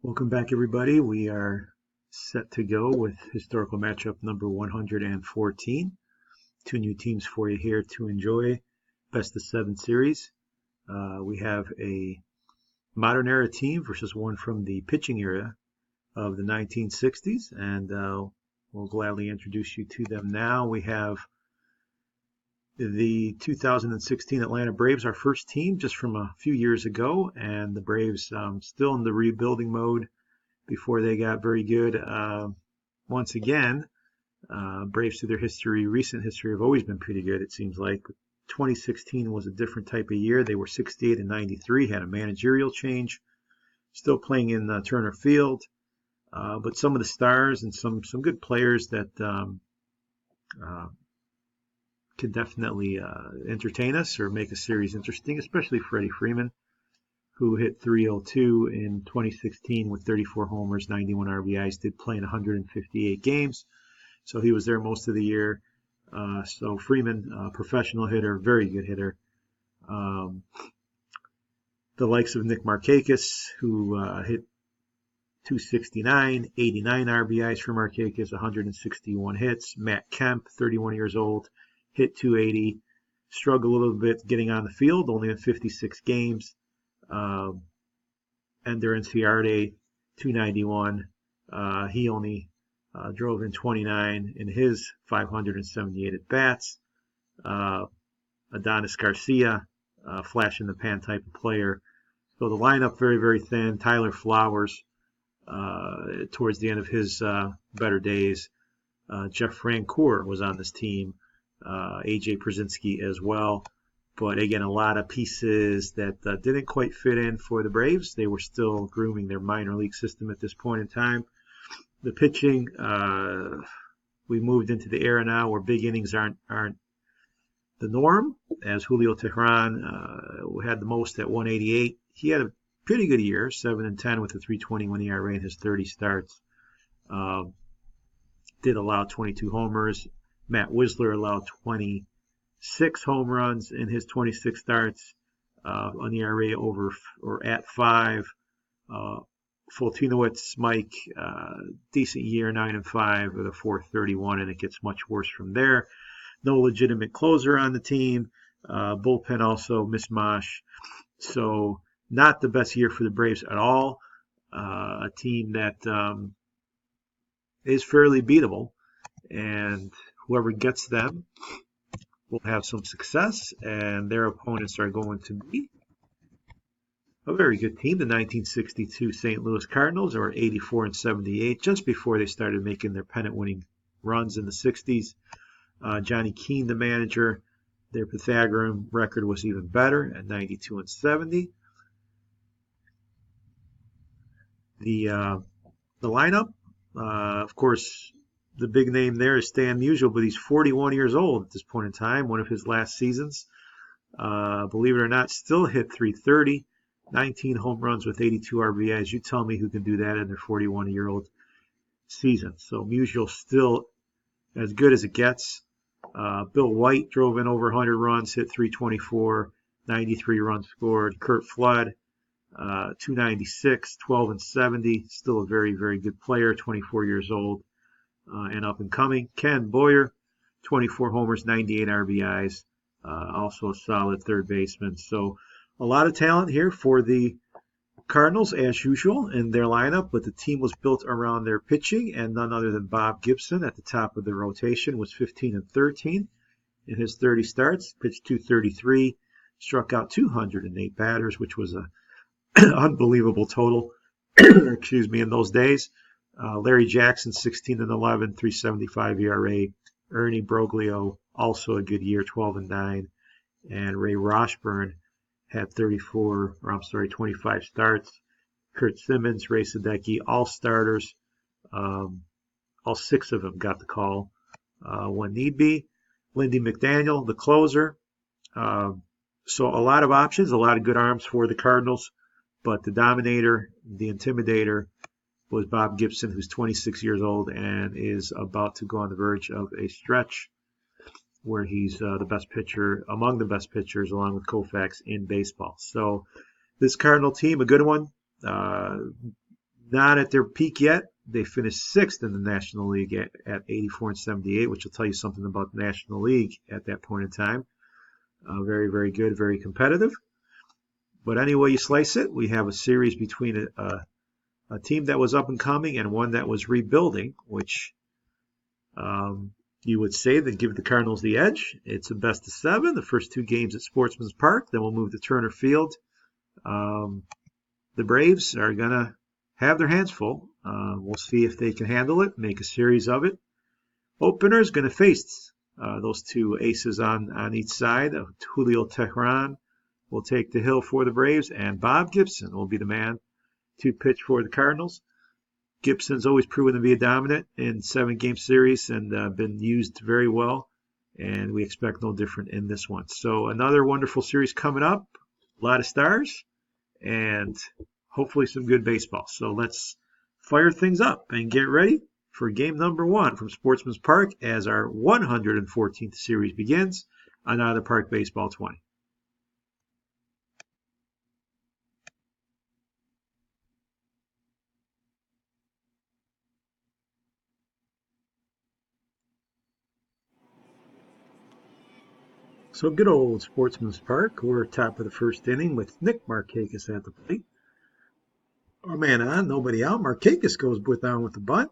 Welcome back, everybody. We are set to go with historical matchup number 114. Two new teams for you here to enjoy. Best of 7 series. We have a modern era team versus one from the pitching era of the 1960s, and we'll gladly introduce you to them now. We have the 2016 Atlanta Braves, our first team just from a few years ago, and the Braves still in the rebuilding mode before they got very good. Once again, Braves through their recent history, have always been pretty good, it seems like. 2016 was a different type of year. They were 68 and 93, had a managerial change, still playing in Turner Field, but some of the stars and some good players that could definitely entertain us or make a series interesting, especially Freddie Freeman, who hit 302 in 2016 with 34 homers, 91 RBIs, did play in 158 games. So he was there most of the year. So Freeman, professional hitter, very good hitter. The likes of Nick Markakis, who hit 269, 89 RBIs for Markakis, 161 hits. Matt Kemp, 31 years old, hit 280, struggled a little bit getting on the field, only in 56 games. Ender Inciarte, 291. He only drove in 29 in his 578 at bats. Adonis Garcia, flash in the pan type of player. So the lineup very, very thin. Tyler Flowers, towards the end of his better days. Jeff Francoeur was on this team. AJ Przinsky as well. But again, a lot of pieces that didn't quite fit in for the Braves. They were still grooming their minor league system at this point in time. The pitching, we moved into the era now where big innings aren't the norm, as Julio Teheran had the most at 188. He had a pretty good year, 7-10 with a 3.21 ERA in his 30 starts. Did allow 22 homers. Matt Wisler allowed 26 home runs in his 26 starts, on ERA over or at 5. Fultinowicz, Mike, decent year, 9-5 with a 4.31, and it gets much worse from there. No legitimate closer on the team. Bullpen also mishmash. So not the best year for the Braves at all. A team that is fairly beatable, and whoever gets them will have some success, and their opponents are going to be a very good team, the 1962 St. Louis Cardinals, or 84 and 78, just before they started making their pennant-winning runs in the 60s. Johnny Keane, the manager, their Pythagorean record was even better at 92 and 70. The lineup, of course, the big name there is Stan Musial, but he's 41 years old at this point in time, one of his last seasons. Believe it or not, still hit 330, 19 home runs with 82 RBIs. You tell me who can do that in their 41-year-old season. So Musial still as good as it gets. Bill White drove in over 100 runs, hit 324, 93 runs scored. Curt Flood, 296, 12 and 70, still a very, very good player, 24 years old. And up and coming. Ken Boyer, 24 homers, 98 RBIs, also a solid third baseman. So a lot of talent here for the Cardinals, as usual, in their lineup, but the team was built around their pitching, and none other than Bob Gibson at the top of the rotation was 15 and 13 in his 30 starts, pitched 233, struck out 208 batters, which was an unbelievable total, excuse me, in those days. Larry Jackson, 16 and 11, 3.75 ERA. Ernie Broglio, also a good year, 12 and 9. And Ray Washburn had 25 starts. Kurt Simmons, Ray Sadecki, all starters. All 6 of them got the call when need be. Lindy McDaniel, the closer. So a lot of options, a lot of good arms for the Cardinals. But the dominator, the intimidator, was Bob Gibson, who's 26 years old and is about to go on the verge of a stretch where he's the best pitcher, among the best pitchers, along with Koufax in baseball. So this Cardinal team, a good one. not at their peak yet. They finished sixth in the National League at 84 and 78, which will tell you something about the National League at that point in time. Very, very good, very competitive. But any way you slice it, we have a series between a team that was up and coming and one that was rebuilding, which you would say that give the Cardinals the edge. It's a best of 7. The first 2 games at Sportsman's Park. Then we'll move to Turner Field. The Braves are going to have their hands full. We'll see if they can handle it, make a series of it. Opener is going to face those 2 aces on each side. Julio Teheran will take the hill for the Braves, and Bob Gibson will be the man to pitch for the Cardinals. Gibson's always proven to be a dominant in 7-game series and been used very well, and we expect no different in this one. So another wonderful series coming up, a lot of stars, and hopefully some good baseball. So let's fire things up and get ready for game number 1 from Sportsman's Park as our 114th series begins on Out of the Park Baseball 20. So good old Sportsman's Park. We're top of the first inning with Nick Markakis at the plate. Oh, man on, nobody out. Markakis goes down with the bunt.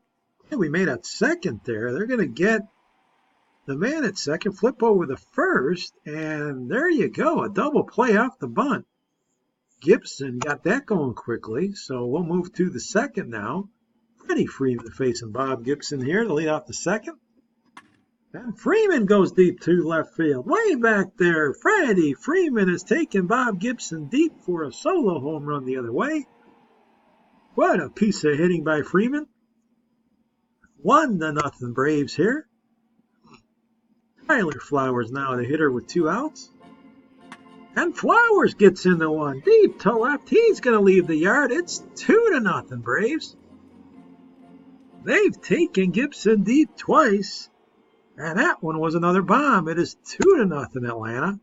Yeah, we made a second there. They're going to get the man at second, flip over the first, and there you go, a double play off the bunt. Gibson got that going quickly, so we'll move to the second now. Freddie Freeman facing Bob Gibson here to lead off the second. And Freeman goes deep to left field. Way back there, Freddie Freeman is taking Bob Gibson deep for a solo home run the other way. What a piece of hitting by Freeman. 1-0 Braves here. Tyler Flowers now the hitter with 2 outs. And Flowers gets into one deep to left. He's going to leave the yard. It's 2-0 Braves. They've taken Gibson deep twice. And that one was another bomb. It is 2-0 Atlanta.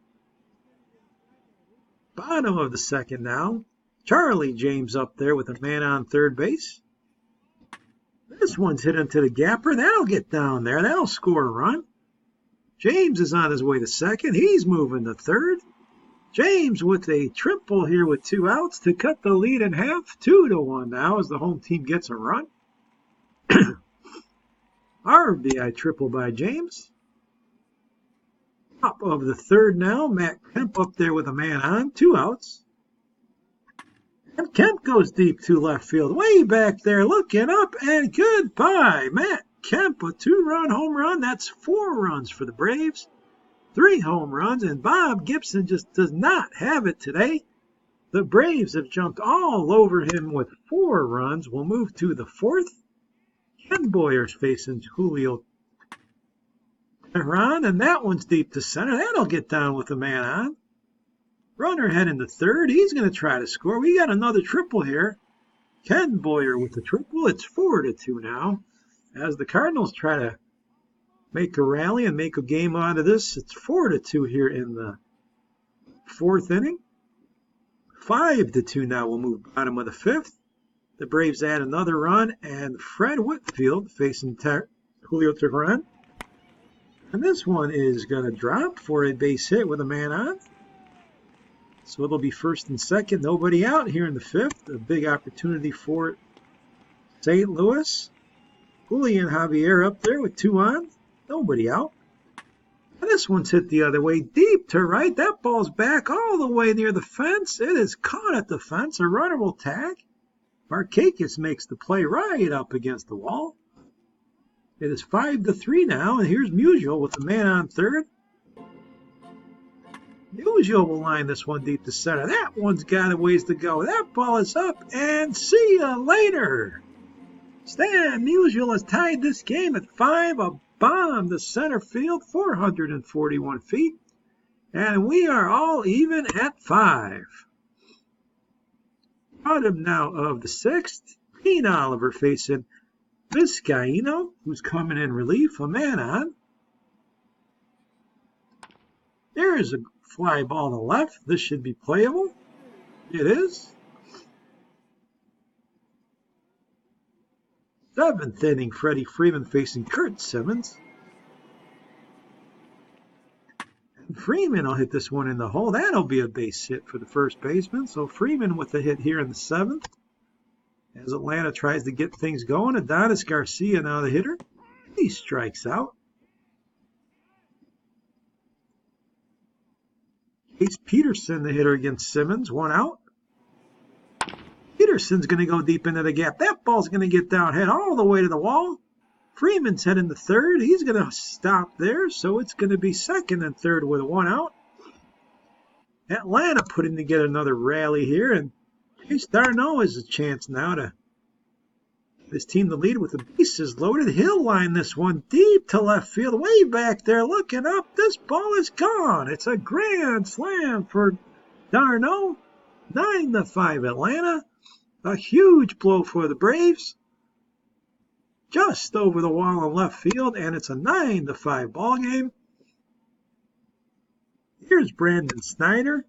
Bottom of the second now. Charlie James up there with a man on third base. This one's hit into the gapper. That'll get down there. That'll score a run. James is on his way to second. He's moving to third. James with a triple here with 2 outs to cut the lead in half. 2-1 now as the home team gets a run. RBI triple by James. Top of the third now. Matt Kemp up there with a man on. 2 outs. And Kemp goes deep to left field. Way back there looking up and goodbye. Matt Kemp, a 2-run home run. That's 4 runs for the Braves. 3 home runs. And Bob Gibson just does not have it today. The Braves have jumped all over him with 4 runs. We'll move to the 4th. Ken Boyer's facing Julio Teheran, and that one's deep to center. That'll get down with the man on. Runner heading to third. He's going to try to score. We got another triple here. Ken Boyer with the triple. It's 4-2 now. As the Cardinals try to make a rally and make a game out of this, it's 4-2 here in the 4th inning. 5-2 now. We'll move bottom of the 5th. The Braves add another run, and Fred Whitfield facing Julio Teheran. And this one is going to drop for a base hit with a man on. So it'll be first and second, nobody out here in the 5th. A big opportunity for St. Louis. Julian Javier up there with 2 on, nobody out. And this one's hit the other way, deep to right. That ball's back all the way near the fence. It is caught at the fence. A runner will tag. Markakis makes the play right up against the wall. It is 5-3 now, and here's Musial with the man on third. Musial will line this one deep to center. That one's got a ways to go. That ball is up, and see ya later. Stan Musial has tied this game at 5. A bomb to center field, 441 feet. And we are all even at 5. Bottom now of the 6th. Pete Oliver facing Vizcaino, who's coming in relief. A man on. There is a fly ball to left. This should be playable. It is. Seventh inning, Freddie Freeman facing Kurt Simmons. And Freeman will hit this one in the hole. That'll be a base hit for the first baseman. So Freeman with the hit here in the seventh. As Atlanta tries to get things going, Adonis Garcia now the hitter. He strikes out. Chase Peterson, the hitter against Simmons, 1 out. Peterson's going to go deep into the gap. That ball's going to get down, head all the way to the wall. Freeman's heading to third. He's going to stop there, so it's going to be second and third with 1 out. Atlanta putting together another rally here, and Chase Darno has a chance now to this team to lead with the bases loaded. He'll line this one deep to left field, way back there, looking up. This ball is gone. It's a grand slam for Darno. 9-5 Atlanta. A huge blow for the Braves. Just over the wall in left field, and it's a 9-5 ball game. Here's Brandon Snyder.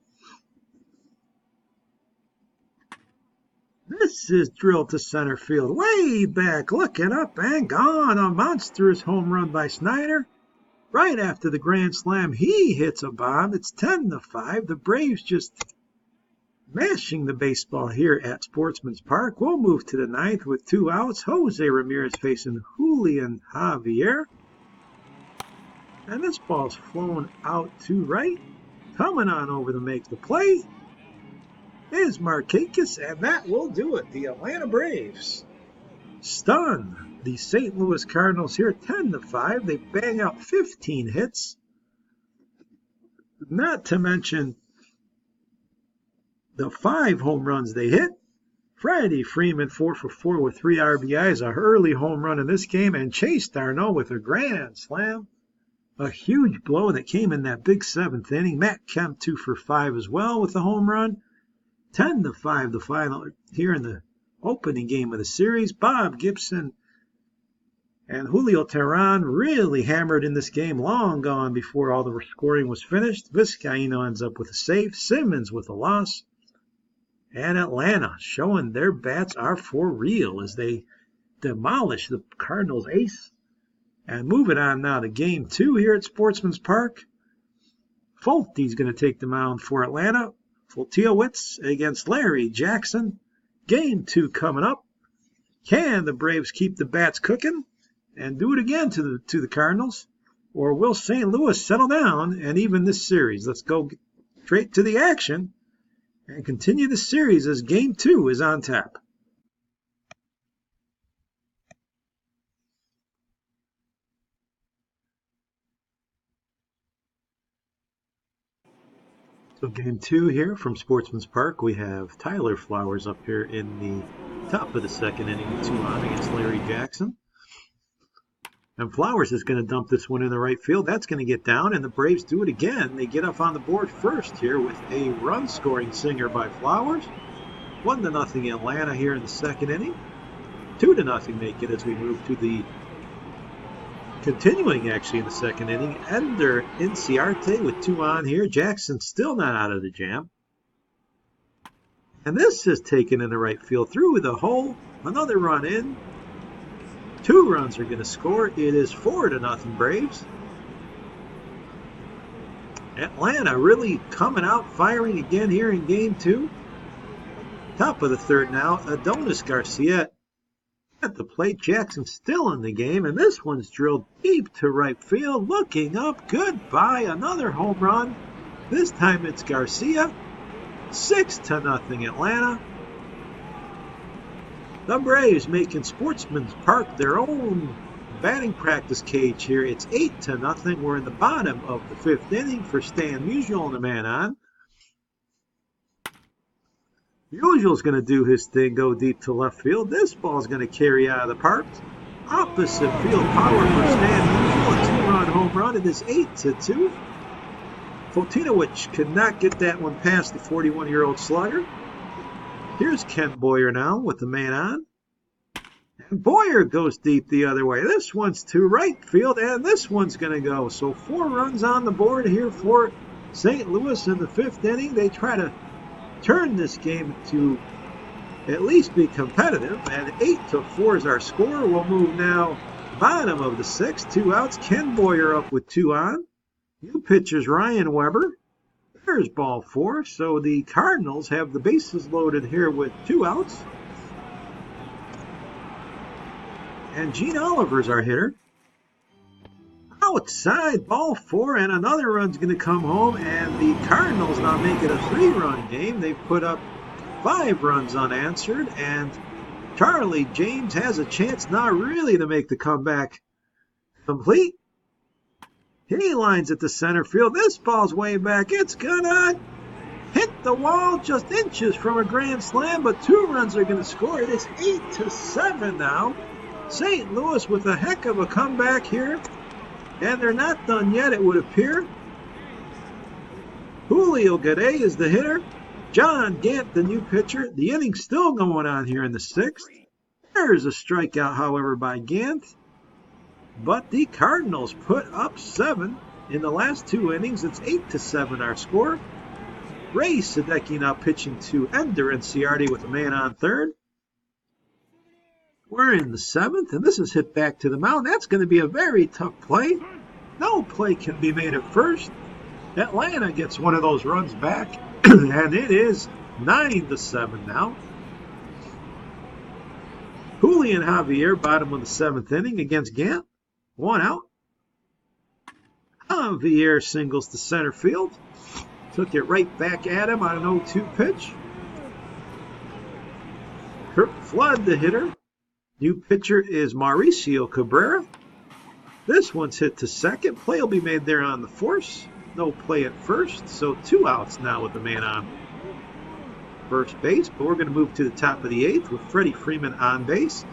This is drilled to center field, way back, looking up and gone. A monstrous home run by Snyder. Right after the grand slam, he hits a bomb. It's 10-5. The Braves just mashing the baseball here at Sportsman's Park. We'll move to the ninth with 2 outs. Jose Ramirez facing Julian Javier. And this ball's flown out to right. Coming on over to make the play is Markakis, and that will do it. The Atlanta Braves stun the St. Louis Cardinals here 10-5. They bang out 15 hits. Not to mention the 5 home runs they hit. Freddie Freeman 4 for 4 with 3 RBIs, a early home run in this game, and Chase Darno with a grand slam. A huge blow that came in that big 7th inning. Matt Kemp 2 for 5 as well with the home run. 10-5 the final here in the opening game of the series. Bob Gibson and Julio Teheran really hammered in this game, long gone before all the scoring was finished. Vizcaíno ends up with a save. Simmons with a loss. And Atlanta showing their bats are for real as they demolish the Cardinals ace. And moving on now to game 2 here at Sportsman's Park. Folty's going to take the mound for Atlanta. Foltynewicz against Larry Jackson. Game 2 coming up. Can the Braves keep the bats cooking and do it again to the Cardinals? Or will St. Louis settle down and even this series? Let's go straight to the action and continue the series as Game 2 is on tap. So game 2 here from Sportsman's Park, we have Tyler Flowers up here in the top of the 2nd inning with 2 on against Larry Jackson. And Flowers is going to dump this one in the right field. That's going to get down, and the Braves do it again. They get up on the board first here with a run-scoring singer by Flowers. 1-0 Atlanta here in the 2nd inning. 2-0 make it as we move to the continuing actually in the 2nd inning. Ender Inciarte with 2 on here. Jackson still not out of the jam. And this is taken in the right field through the hole. Another run in. 2 runs are going to score. It is 4-0 Braves. Atlanta really coming out firing again here in game 2. Top of the 3rd now. Adonis Garcia at the plate. Jackson still in the game, and this one's drilled deep to right field. Looking up, goodbye, another home run. This time it's Garcia. 6-0 Atlanta. The Braves making Sportsman's Park their own batting practice cage here. It's 8-0. We're in the bottom of the 5th inning for Stan Musial and the man on. Musial's going to do his thing, go deep to left field. This ball's going to carry out of the park. Opposite field power for Stan Musial. A 2-run home run. It is 8-2. Foltynewicz could not get that one past the 41-year-old slugger. Here's Ken Boyer now with the man on. And Boyer goes deep the other way. This one's to right field, and this one's going to go. So 4 runs on the board here for St. Louis in the 5th inning. They try to turn this game to at least be competitive. And 8-4 is our score. We'll move now bottom of the 6th. 2 outs. Ken Boyer up with 2 on. New pitchers Ryan Weber. There's ball 4. So the Cardinals have the bases loaded here with 2 outs. And Gene Oliver's our hitter. Outside, ball 4, and another run's going to come home, and the Cardinals now make it a 3-run game. They've put up 5 runs unanswered, and Charlie James has a chance now really to make the comeback complete. He lines at the center field. This ball's way back. It's gonna hit the wall just inches from a grand slam, but 2 runs are going to score. It is 8-7 now. St. Louis with a heck of a comeback here. And they're not done yet, it would appear. Julio Gade is the hitter. John Gant, the new pitcher. The inning's still going on here in the 6th. There's a strikeout, however, by Gant. But the Cardinals put up 7 in the last 2 innings. It's 8-7 our score. Ray Sadecki now pitching to Ender Inciarte with a man on third. We're in the 7th, and this is hit back to the mound. That's going to be a very tough play. No play can be made at first. Atlanta gets one of those runs back, and it is 9-7 now. Julian Javier, bottom of the 7th inning against Gant. 1 out. Javier singles to center field. Took it right back at him on an 0-2 pitch. Kurt Flood, the hitter. New pitcher is Mauricio Cabrera. This one's hit to second. Play will be made there on the force. No play at first, so 2 outs now with the man on first base. But we're going to move to the top of the 8th with Freddie Freeman on base.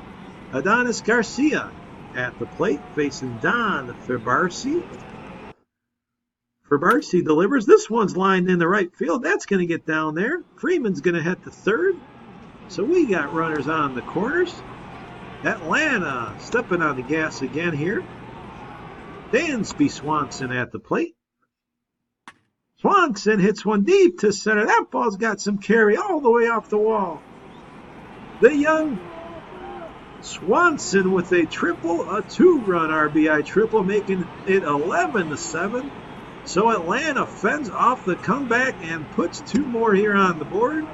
Adonis Garcia at the plate facing Don Fabarsi. Fabarsi delivers. This one's lined in the right field. That's going to get down there. Freeman's going to hit the third. So we got runners on the corners. Atlanta stepping on the gas again here. Dansby Swanson at the plate. Swanson hits one deep to center. That ball's got some carry all the way off the wall. The young Swanson with a triple, a 2-run RBI triple, making it 11-7. So Atlanta fends off the comeback and puts 2 more here on the board.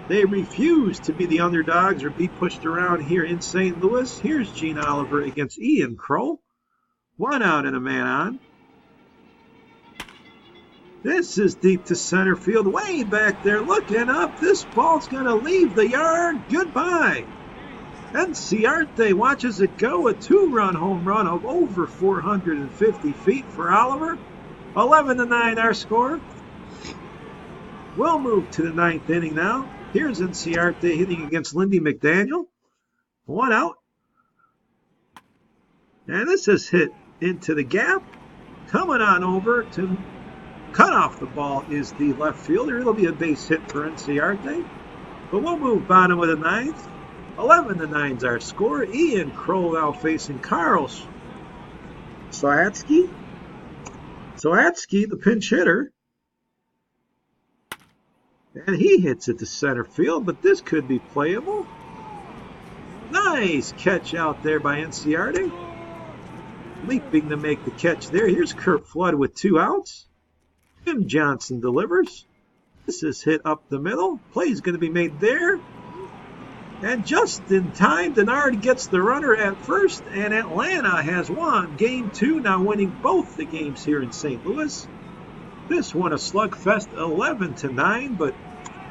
They refuse to be the underdogs or be pushed around here in St. Louis. Here's Gene Oliver against Ian Kroll. 1 out and a man on. This is deep to center field, way back there, looking up. This ball's going to leave the yard. Goodbye. Inciarte watches it go. A 2-run home run of over 450 feet for Oliver. 11-9 our score. We'll move to the 9th inning now. Here's Inciarte hitting against Lindy McDaniel. 1 out. And this is hit into the gap. Coming on over to cut off the ball is the left fielder. It'll be a base hit for Inciarte. But we'll move bottom of the 9th. 11-9's our score. Ian Kroll now facing Carl Slatsky. Slatsky, the pinch hitter. And he hits it to center field, but this could be playable. Nice catch out there by Inciarte. Leaping to make the catch there. Here's Kurt Flood with 2 outs. Jim Johnson delivers. This is hit up the middle. Play's going to be made there. And just in time, Denard gets the runner at first, and Atlanta has won Game 2, now winning both the games here in St. Louis. This one a slugfest, 11-9, but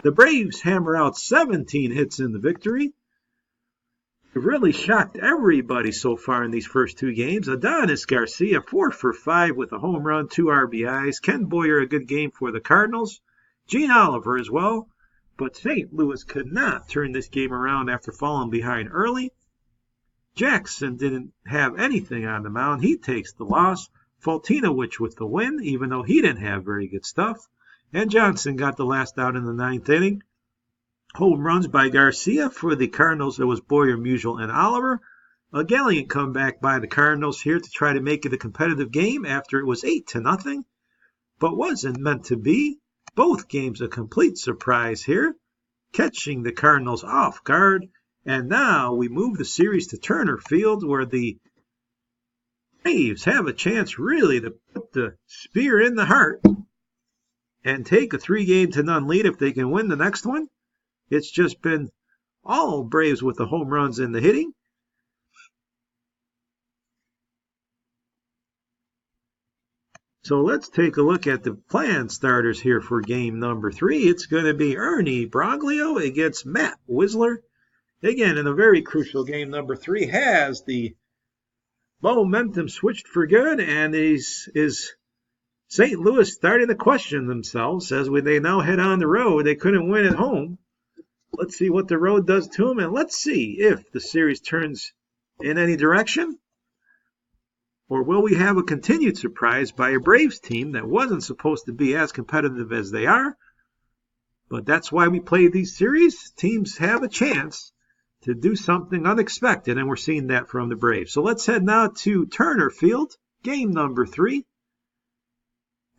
the Braves hammer out 17 hits in the victory. They've really shocked everybody so far in these first 2 games. Adonis Garcia, 4 for 5 with a home run, 2 RBIs. Ken Boyer, a good game for the Cardinals. Gene Oliver as well. But St. Louis could not turn this game around after falling behind early. Jackson didn't have anything on the mound. He takes the loss. Fultinowicz with the win, even though he didn't have very good stuff. And Johnson got the last out in the 9th inning. Home runs by Garcia. For the Cardinals, it was Boyer, Musial, and Oliver. A gallant comeback by the Cardinals here to try to make it a competitive game after it was 8-0, but wasn't meant to be. Both games a complete surprise here. catching the Cardinals off guard. And now we move the series to Turner Field, where the Braves have a chance really to put the spear in the heart and take a 3-0 lead if they can win the next one. It's just been all Braves with the home runs and the hitting. So let's take a look at the planned starters here for game number 3. It's going to be Ernie Broglio against Matt Wisler. Again, in a very crucial game, number 3 has the momentum switched for good, and is St. Louis starting to question themselves as they now head on the road. They couldn't win at home. Let's see what the road does to them, and let's see if the series turns in any direction. Or will we have a continued surprise by a Braves team that wasn't supposed to be as competitive as they are? But that's why we play these series. Teams have a chance to do something unexpected, and we're seeing that from the Braves. So let's head now to Turner Field, game number 3.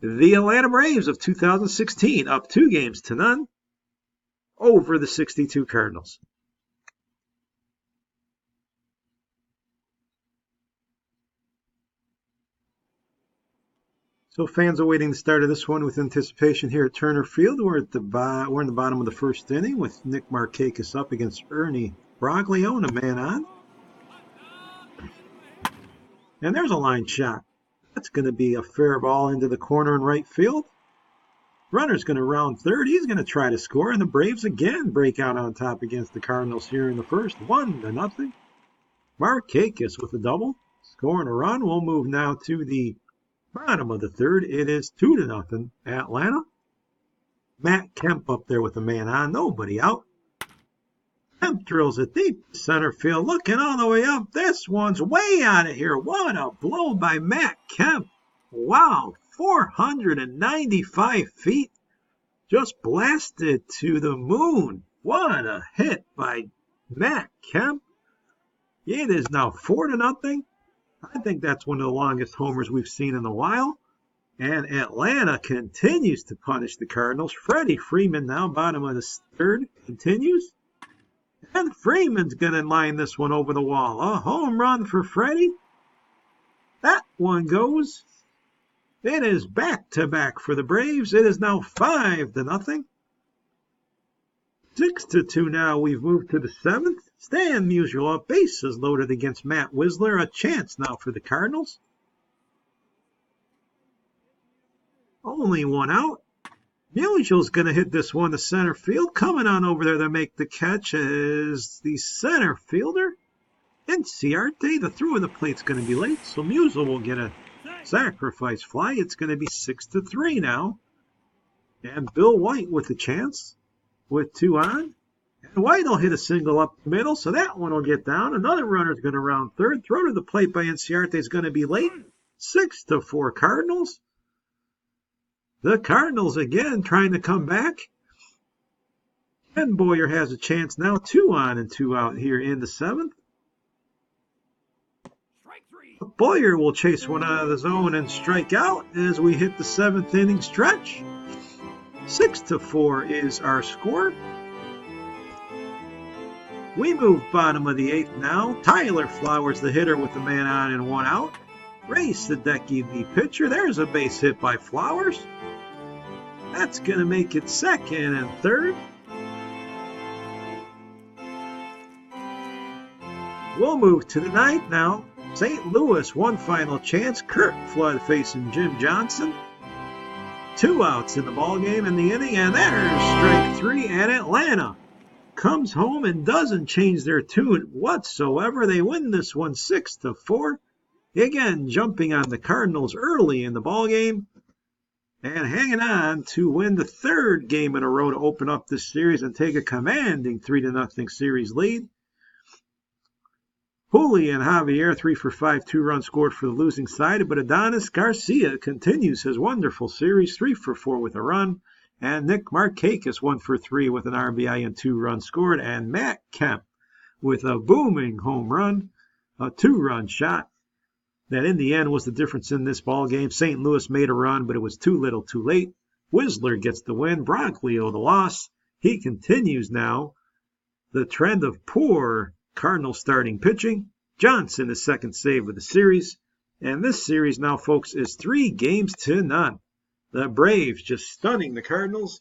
The Atlanta Braves of 2016 up 2-0 over the 62 Cardinals. So fans awaiting the start of this one with anticipation here at Turner Field. We're in the bottom of the first inning with Nick Markakis up against Ernie Broglio and a man on. And there's a line shot. That's going to be a fair ball into the corner in right field. Runner's going to round third. He's going to try to score, and the Braves again break out on top against the Cardinals here in the first, 1-0. Markakis with a double, scoring a run. We'll move now to the bottom of the third. It is 2-0 Atlanta. Matt Kemp up there with a man on, nobody out. Kemp drills it deep to center field, looking all the way up. This one's way out of here. What a blow by Matt Kemp. Wow, 495 feet. Just blasted to the moon. What a hit by Matt Kemp. It is now 4-0. I think that's one of the longest homers we've seen in a while. And Atlanta continues to punish the Cardinals. Freddie Freeman now, bottom of the third, continues. And Freeman's going to line this one over the wall. A home run for Freddie. That one goes. It is back-to-back for the Braves. It is now 5-0. 6-2 now. We've moved to the 7th. Stan Musial up, bases loaded against Matt Wisler. A chance now for the Cardinals. Only one out. Musial's going to hit this one to center field. Coming on over there to make the catch is the center fielder, Inciarte. The throw of the plate's going to be late, so Musial will get a sacrifice fly. It's going to be 6-3 now. And Bill White with a chance with 2 on. And White will hit a single up the middle, so that one will get down. Another runner's going to round third. Throw to the plate by Inciarte is going to be late. 6-4 Cardinals. The Cardinals again trying to come back. Ken Boyer has a chance now. 2 on and 2 out here in the 7th. Boyer will chase one out of the zone and strike out as we hit the 7th inning stretch. 6-4 is our score. We move bottom of the 8th now. Tyler Flowers, the hitter, with the man on and 1 out. Ray Sadecki, the pitcher. There's a base hit by Flowers. That's going to make it 2nd and 3rd. We'll move to the 9th now. St. Louis, one final chance. Kurt Flood facing Jim Johnson. 2 outs in the ballgame in the inning, and there's strike 3, and Atlanta comes home and doesn't change their tune whatsoever. They win this one 6-4. Again, jumping on the Cardinals early in the ballgame and hanging on to win the 3rd game in a row to open up this series and take a commanding 3-0 series lead. Julian Javier, 3 for 5, 2 runs scored for the losing side, but Adonis Garcia continues his wonderful series, 3 for 4 with a run. And Nick Markakis, 1 for 3 with an RBI and 2 runs scored. And Matt Kemp with a booming home run, a 2-run shot. That in the end was the difference in this ball game. St. Louis made a run, but it was too little too late. Wisler gets the win, Broglio the loss. He continues now the trend of poor Cardinals starting pitching. Johnson, his second save of the series. And this series now, folks, is 3-0. The Braves just stunning the Cardinals.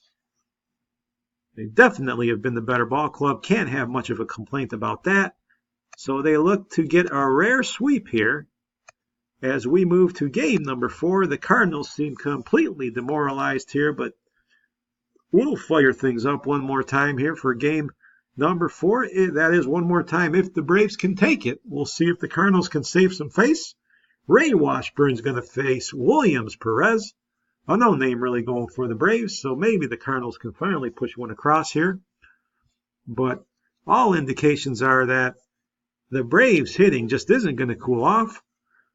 They definitely have been the better ball club. Can't have much of a complaint about that. So they look to get a rare sweep here. As we move to game number 4, the Cardinals seem completely demoralized here, but we'll fire things up one more time here for game number 4. That is one more time. If the Braves can take it, we'll see if the Cardinals can save some face. Ray Washburn's going to face Williams Perez. A no name really going for the Braves, so maybe the Cardinals can finally push one across here. But all indications are that the Braves hitting just isn't going to cool off.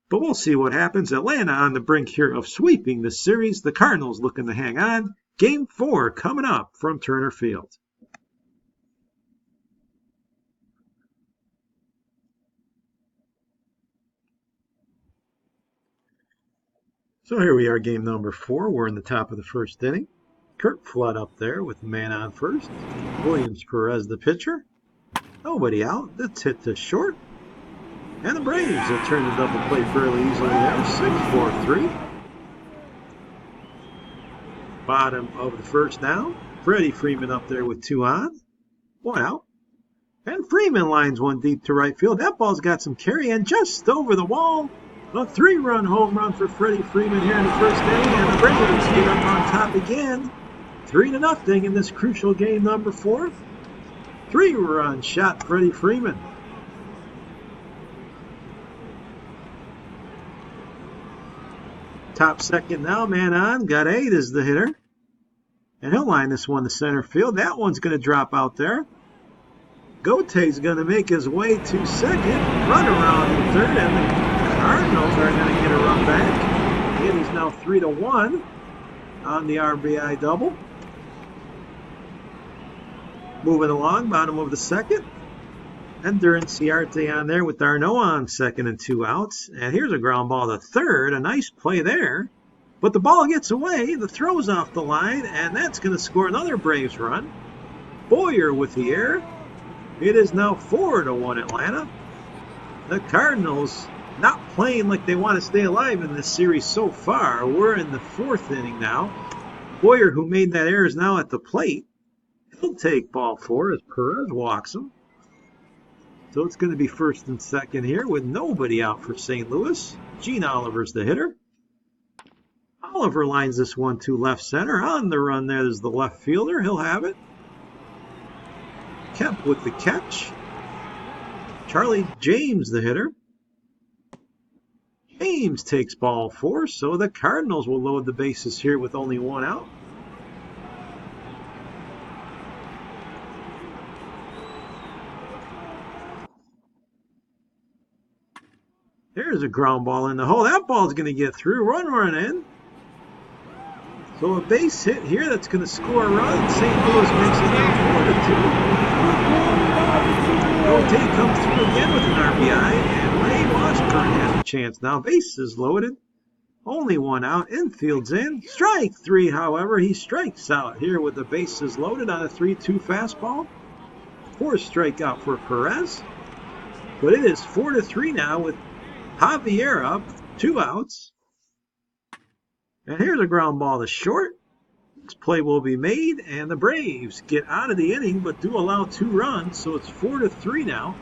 But we'll see what happens. Atlanta on the brink here of sweeping this series. The Cardinals looking to hang on. Game 4 coming up from Turner Field. So here we are, game number 4. We're in the top of the first inning. Kurt Flood up there with the man on first. Williams Perez, the pitcher. Nobody out. That's hit to short. And the Braves have turned the double play fairly easily there. 6-4-3. Bottom of the first now. Freddie Freeman up there with 2 on. 1 out. And Freeman lines one deep to right field. That ball's got some carry and just over the wall. A 3-run home run for Freddie Freeman here in the first inning, and the Braves get up on top again. 3-0 in this crucial game number 4. 3-run shot, Freddie Freeman. Top second now, man on. Got 8 as the hitter. And he'll line this one to center field. That one's going to drop out there. Gote's going to make his way to second. Run around in third, and the Cardinals are going to get a run back. It is now 3-1 on the RBI double. Moving along, bottom of the second. Ender and Ciarte on there with Darno on second and 2 outs. And here's a ground ball to third. A nice play there. But the ball gets away. The throw's off the line, and that's going to score another Braves run. Boyer with the error. It is now 4-1 Atlanta. The Cardinals not playing like they want to stay alive in this series so far. We're in the 4th inning now. Boyer, who made that error, is now at the plate. He'll take ball 4 as Perez walks him. So it's going to be first and second here with nobody out for St. Louis. Gene Oliver's the hitter. Oliver lines this one to left center. On the run there's the left fielder. He'll have it. Kemp with the catch. Charlie James the hitter. James takes ball 4, so the Cardinals will load the bases here with only 1 out. There's a ground ball in the hole. That ball's going to get through. Run in. So a base hit here that's going to score a run. St. Louis makes it now 4-2. Gote comes through again with an RBI, and Ray Washburn has a chance now. Bases loaded. Only 1 out. Infield's in. Strike 3, however. He strikes out here with the bases loaded on a 3-2 fastball. 4th strikeout for Perez. But it is 4-3 now with Javier up. 2 outs. And here's a ground ball to short. This play will be made, and the Braves get out of the inning, but do allow 2 runs, so it's 4-3 now.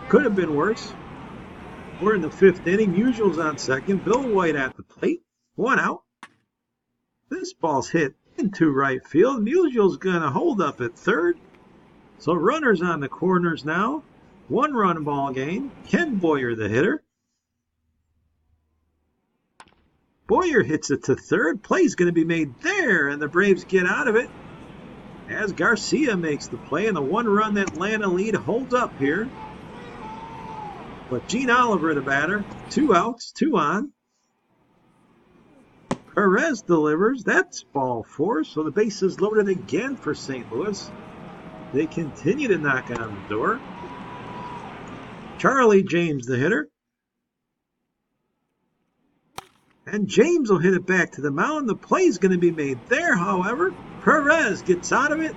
Could have been worse. We're in the 5th inning. Musial's on second. Bill White at the plate. 1 out. This ball's hit into right field. Musial's going to hold up at third. So runners on the corners now. 1-run ball game. Ken Boyer the hitter. Boyer hits it to third. Play's going to be made there, and the Braves get out of it as Garcia makes the play, and the 1-run Atlanta lead holds up here. But Gene Oliver, the batter, 2 outs, 2 on. Perez delivers. That's ball 4, so the base is loaded again for St. Louis. They continue to knock on the door. Charlie James, the hitter. And James will hit it back to the mound. The play's going to be made there, however. Perez gets out of it.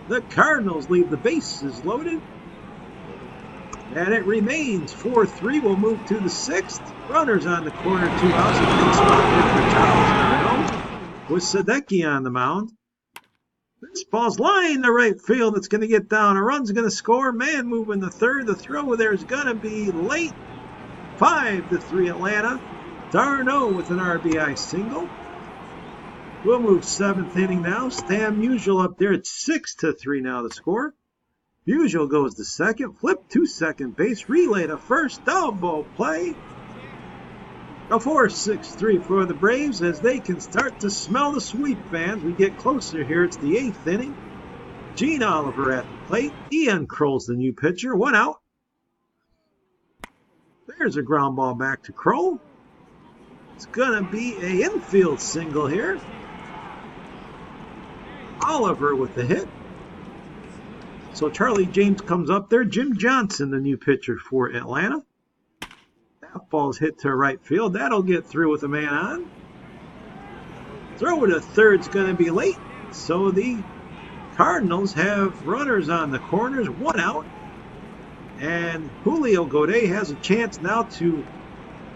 The Cardinals leave the bases loaded. And it remains 4-3. We'll move to the 6th. Runners on the corner, 2 outs. A big spot hit for Charles Darno with Sadecki on the mound. This ball's lined to right field. It's going to get down. A run's going to score. Man moving the third. The throw there's going to be late. 5-3 Atlanta. Darno with an RBI single. We'll move 7th inning now. Stan Musial up there at 6-3 now the score. Musial goes to second. Flip to second base. Relay to first. Double play. A 4-6-3 for the Braves as they can start to smell the sweep, fans. We get closer here. It's the 8th inning. Gene Oliver at the plate. Ian Kroll's the new pitcher. 1 out. There's a ground ball back to Kroll. It's going to be an infield single here. Oliver with the hit. So Charlie James comes up there. Jim Johnson, the new pitcher for Atlanta. That ball's hit to right field. That'll get through with a man on. Throw to third's going to be late. So the Cardinals have runners on the corners. 1 out. And Julio Godet has a chance now to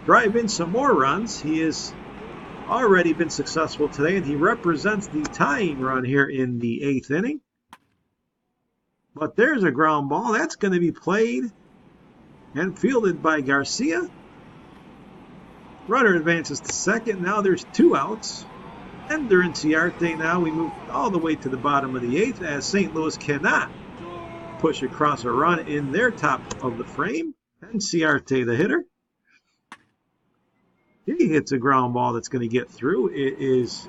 drive in some more runs. He has already been successful today, and he represents the tying run here in the 8th inning. But there's a ground ball. That's going to be played and fielded by Garcia. Runner advances to second. Now there's 2 outs. Ender and Ciarte now. We move all the way to the bottom of the 8th as St. Louis cannot push across a run in their top of the frame. And Ciarte, the hitter. He hits a ground ball that's going to get through. It is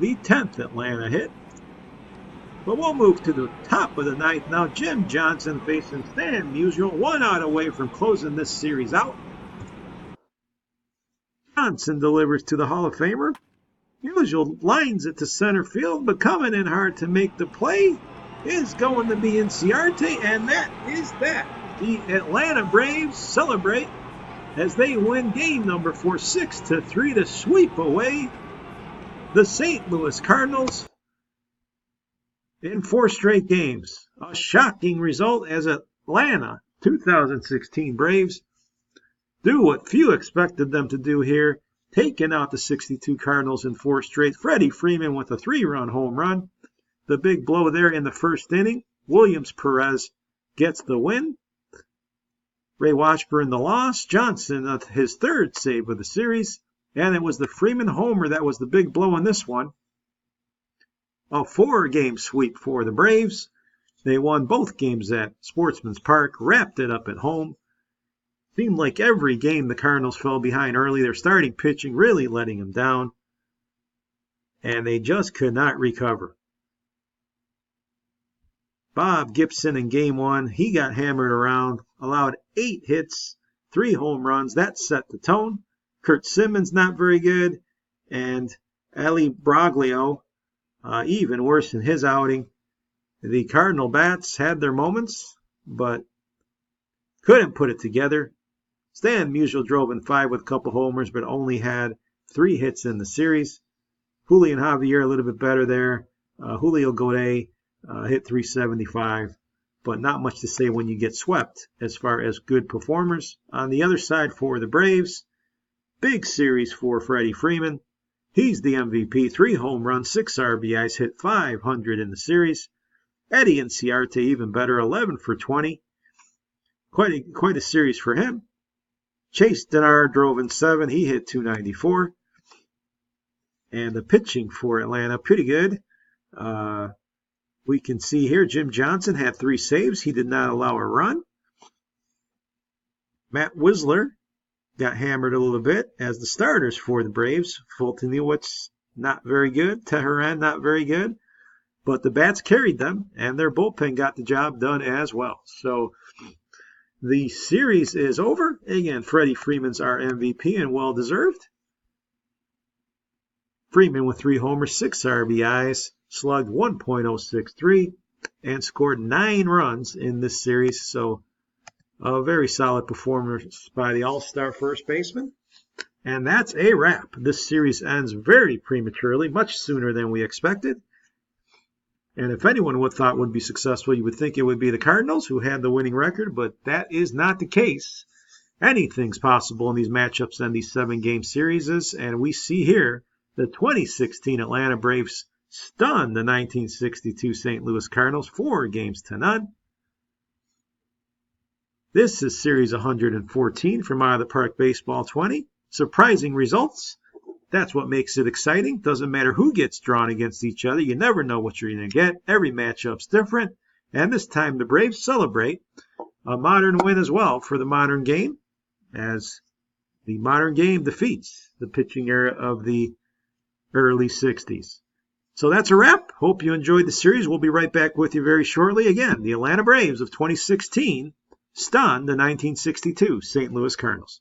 the 10th Atlanta hit. But we'll move to the top of the 9th now. Jim Johnson facing Stan Musial. 1 out away from closing this series out. Johnson delivers to the Hall of Famer. Musial lines it to center field, but coming in hard to make the play is going to be Ciarte, and that is that. The Atlanta Braves celebrate as they win game number 4, 6-3 to sweep away the St. Louis Cardinals in 4 straight games. A shocking result as Atlanta 2016 Braves do what few expected them to do here, taking out the 62 Cardinals in 4 straight. Freddie Freeman with a 3-run home run. The big blow there in the 1st inning. Williams Perez gets the win. Ray Washburn the loss. Johnson his 3rd save of the series. And it was the Freeman homer that was the big blow in this one. A 4-game sweep for the Braves. They won both games at Sportsman's Park, wrapped it up at home. Seemed like every game the Cardinals fell behind early. Their starting pitching really letting them down. And they just could not recover. Bob Gibson in game 1, he got hammered around, allowed 8 hits, 3 home runs. That set the tone. Kurt Simmons not very good. And Ali Broglio, even worse in his outing. The Cardinal bats had their moments, but couldn't put it together. Stan Musial drove in 5 with a couple homers, but only had 3 hits in the series. Julian Javier a little bit better there. Julio Godet hit 375, but not much to say when you get swept as far as good performers. On the other side for the Braves, big series for Freddie Freeman. He's the MVP. 3 home runs, 6 RBIs, hit 500 in the series. Eddie and Ciarte even better, 11 for 20. Quite a series for him. Chase Denard drove in 7. He hit 294. And the pitching for Atlanta, pretty good. We can see here Jim Johnson had 3 saves. He did not allow a run. Matt Wisler got hammered a little bit as the starters for the Braves. Fulton Newitz, not very good. Teheran, not very good. But the bats carried them, and their bullpen got the job done as well. So the series is over. Again, Freddie Freeman's our MVP and well-deserved. Freeman with 3 homers, 6 RBIs, slugged 1.063, and scored 9 runs in this series. So a very solid performance by the all-star first baseman. And that's a wrap. This series ends very prematurely, much sooner than we expected. And if anyone would be successful, you would think it would be the Cardinals, who had the winning record, but that is not the case. Anything's possible in these matchups and these 7-game series, and we see here the 2016 Atlanta Braves stun the 1962 St. Louis Cardinals 4-0. This is Series 114 from Out of the Park Baseball 20. Surprising results. That's what makes it exciting. Doesn't matter who gets drawn against each other. You never know what you're going to get. Every matchup's different. And this time the Braves celebrate a modern win as well for the modern game, as the modern game defeats the pitching era of the early 60s. So that's a wrap. Hope you enjoyed the series. We'll be right back with you very shortly. Again, the Atlanta Braves of 2016 stunned the 1962 St. Louis Cardinals.